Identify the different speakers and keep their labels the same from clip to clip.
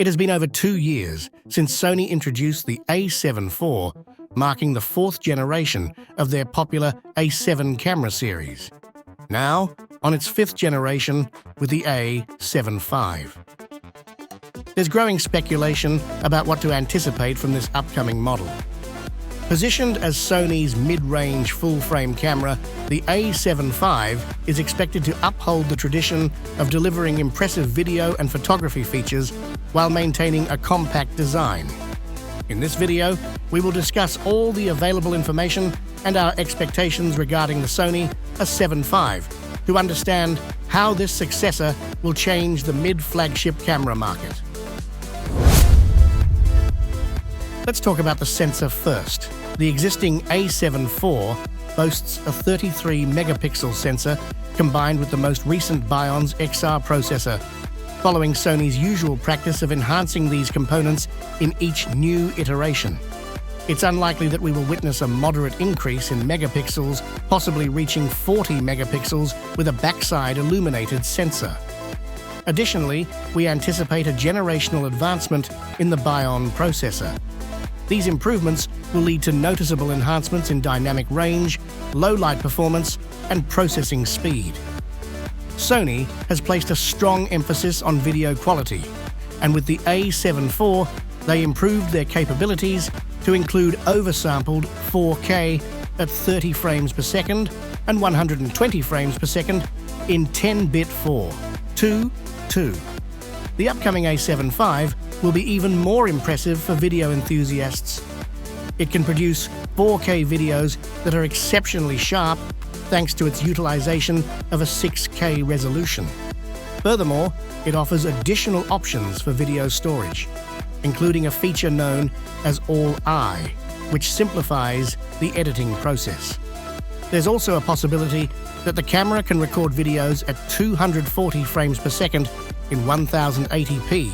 Speaker 1: It has been over 2 years since Sony introduced the a7 IV, marking the 4th generation of their popular a7 camera series. Now, on its 5th generation with the a7 V. There's growing speculation about what to anticipate from this upcoming model. Positioned as Sony's mid-range full-frame camera, the a7 V is expected to uphold the tradition of delivering impressive video and photography features while maintaining a compact design. In this video, we will discuss all the available information and our expectations regarding the Sony a7 V to understand how this successor will change the mid-flagship camera market. Let's talk about the sensor first. The existing a7 IV boasts a 33-megapixel sensor combined with the most recent Bion's XR processor, following Sony's usual practice of enhancing these components in each new iteration. It's unlikely that we will witness a moderate increase in megapixels, possibly reaching 40 megapixels with a backside illuminated sensor. Additionally, we anticipate a generational advancement in the Bion processor. These improvements will lead to noticeable enhancements in dynamic range, low light performance, and processing speed. Sony has placed a strong emphasis on video quality, and with the a7 IV, they improved their capabilities to include oversampled 4K at 30 frames per second and 120 frames per second in 10-bit 4:2:2. The upcoming a7 V will be even more impressive for video enthusiasts. It can produce 4K videos that are exceptionally sharp thanks to its utilization of a 6K resolution. Furthermore, it offers additional options for video storage, including a feature known as All-I, which simplifies the editing process. There's also a possibility that the camera can record videos at 240 frames per second in 1080p,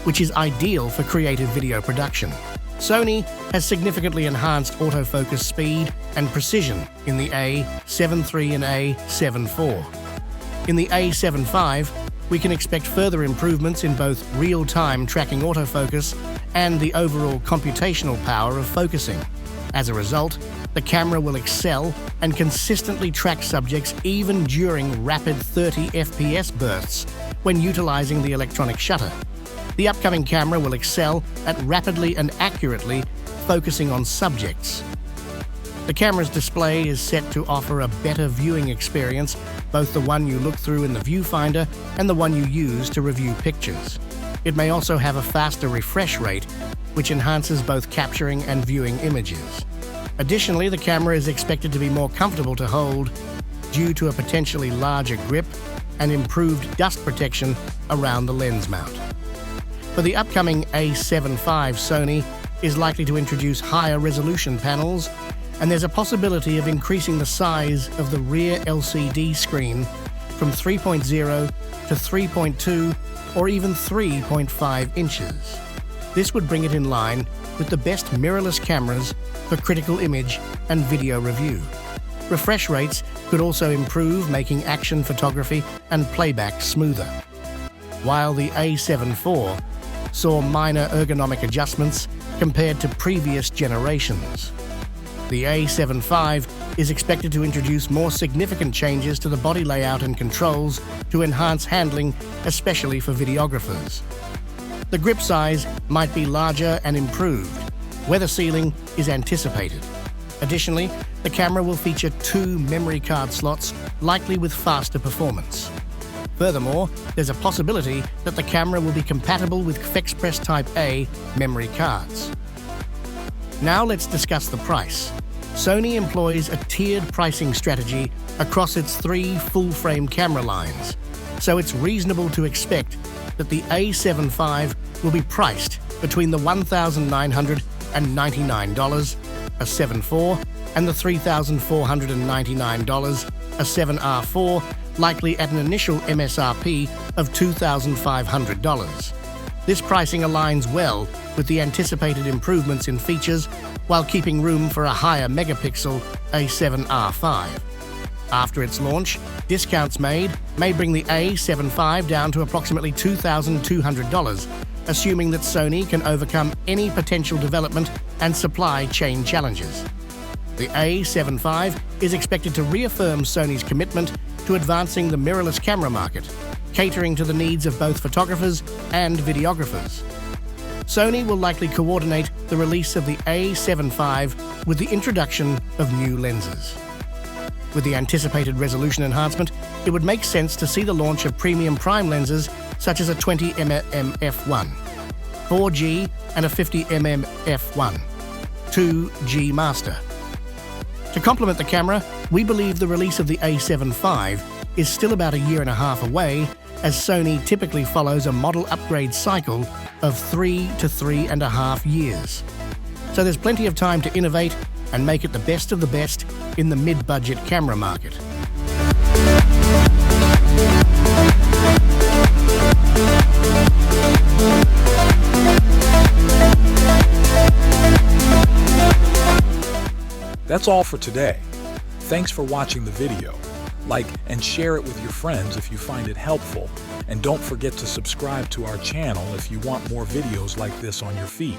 Speaker 1: which is ideal for creative video production. Sony has significantly enhanced autofocus speed and precision in the a7 III and a7 IV. In the a7 V, we can expect further improvements in both real-time tracking autofocus and the overall computational power of focusing. As a result, the camera will excel and consistently track subjects even during rapid 30 FPS bursts when utilizing the electronic shutter. The upcoming camera will excel at rapidly and accurately focusing on subjects. The camera's display is set to offer a better viewing experience, both the one you look through in the viewfinder and the one you use to review pictures. It may also have a faster refresh rate, which enhances both capturing and viewing images. Additionally, the camera is expected to be more comfortable to hold due to a potentially larger grip and improved dust protection around the lens mount. For the upcoming a7 V, Sony is likely to introduce higher resolution panels, and there's a possibility of increasing the size of the rear LCD screen from 3.0 to 3.2 or even 3.5 inches. This would bring it in line with the best mirrorless cameras for critical image and video review. Refresh rates could also improve, making action photography and playback smoother. While the a7 IV saw minor ergonomic adjustments compared to previous generations, the a7 V is expected to introduce more significant changes to the body layout and controls to enhance handling, especially for videographers. The grip size might be larger and improved. Weather sealing is anticipated. Additionally, the camera will feature 2 memory card slots, likely with faster performance. Furthermore, there's a possibility that the camera will be compatible with FexPress Type A memory cards. Now let's discuss the price. Sony employs a tiered pricing strategy across its 3 full-frame camera lines, so it's reasonable to expect that the a7 V will be priced between the $1,999 a7 IV and the $3,499 a7R IV, likely at an initial MSRP of $2,500. This pricing aligns well with the anticipated improvements in features while keeping room for a higher megapixel a7R V. After its launch, discounts made may bring the a7 V down to approximately $2,200, assuming that Sony can overcome any potential development and supply chain challenges. The A7 IV is expected to reaffirm Sony's commitment to advancing the mirrorless camera market, catering to the needs of both photographers and videographers. Sony will likely coordinate the release of the A7 IV with the introduction of new lenses. With the anticipated resolution enhancement, it would make sense to see the launch of premium prime lenses such as a 20mm f1, 4G and a 50mm f1, 2G master. To complement the camera, we believe the release of the A7 IV is still about a year and a half away, as Sony typically follows a model upgrade cycle of 3 to 3.5 years. So there's plenty of time to innovate and make it the best of the best in the mid-budget camera market.
Speaker 2: That's all for today. Thanks for watching the video. Like and share it with your friends if you find it helpful. And don't forget to subscribe to our channel if you want more videos like this on your feed.